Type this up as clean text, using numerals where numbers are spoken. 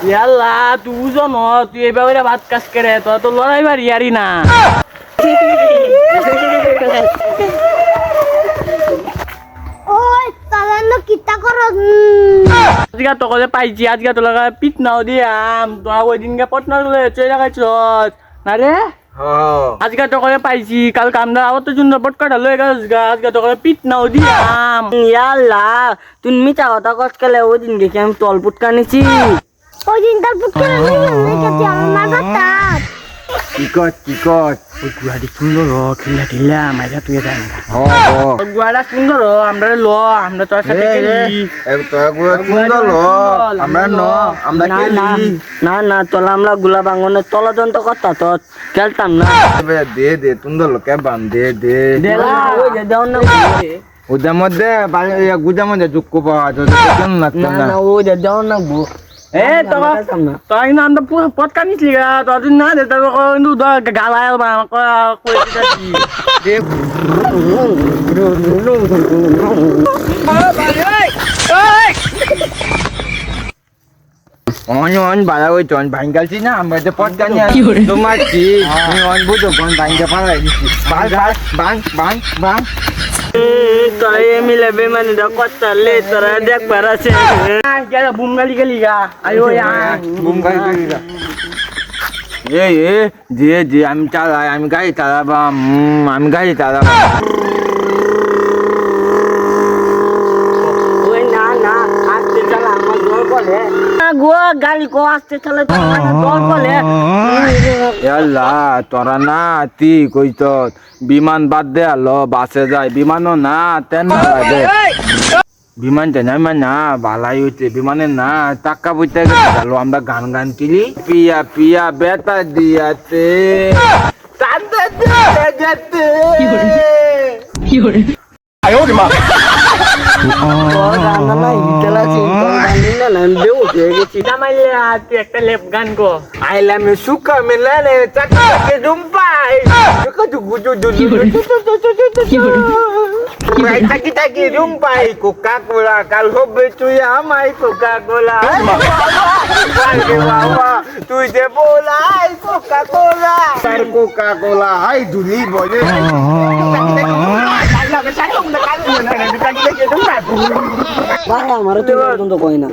ইয়াল্লা তুই জন তুই এভাবে ভাত কাজ করে তো লড়াই বাড়ি আরি না ওই তালানো কিতা করো আজকে তোকে পাইছি আজকে তোর লাগা পিট নাও দিয়াম তোরা ওই দিনকে পটনা চলে লাগাইছ না রে আজকে তোকে পাইছি কাল কামদা আবার তো সুন্দর পটকাটা লয়ে গেছ আজকে তোকে পিট নাও দিয়াম ইয়াল্লা তুই মিছা কথা কস কেলে ওই দিন দেখি আমি তল পুটকা নিছি ওই দিন তার পুটকে লেগেছে আমার মাথাটা কি কর ওই গুয়াটি সুন্দর খিল্লা খিল্লা মাইরা তুই যাই গুয়াটা সুন্দর আমরা ল আমরা তোর সাথে খেলি আমরা না না তোলা আমরা গুলা বাঙনের তলা যন্ত্র করতা তো খেলতাম না দে তুন্দর লোকে বান দে দেলা ওই যে দেও না ওদের মধ্যে গুজার মধ্যে যুক্ত পাওয়া কেন লাগতো না না না ওই যে দেও না গো এ তোর না আমরা পুরো পটকা নিছিলি তোর না দে তোর কিন্তু গালায় কই দিছি দে অন বাড়া ওই টন ভাঙ্গালছি না আমরা যে পট গানি তোমার কি তুমি অন বুঝো কোন ভাঙ্গা পালাই দিছি বাং তোরা মিলে বেমানি দা কথা লে তোরা দেখ পারাছে গেল বুম গালি গেলি গা আয়ো বুম গাড়ি যে আমি চালাই আমি গাড়ি চালাবাম ওই না না আসতে চালা আমার জল বলে না গো গালি কো আসতে চালা তো জল বলে ইয়াল্লা তোরা না তি কইত বিমান বাদ দে আলো বাসে যায় বিমানও না তেন দে বিমান জানাই না বালাই হইতে বিমানে না টাকা পয়সা গেল আমরা গান কিলি পিয়া বেটা দিয়াতে টানতে যেতে গানা না ইতলা চিন্তা গানি না নামবে উঠে গেছি মাইলে তুই একটা লেপ গান গো আইলা মে সুকা মেলানে চাকা কে জুম্পাই সুকা Taki jumpai Coca-Cola kalau betul ya mai Coca-Cola. Tu je bola Coca-Cola. Tar Coca-Cola hai duli boleh. ভাই আমার তো কই না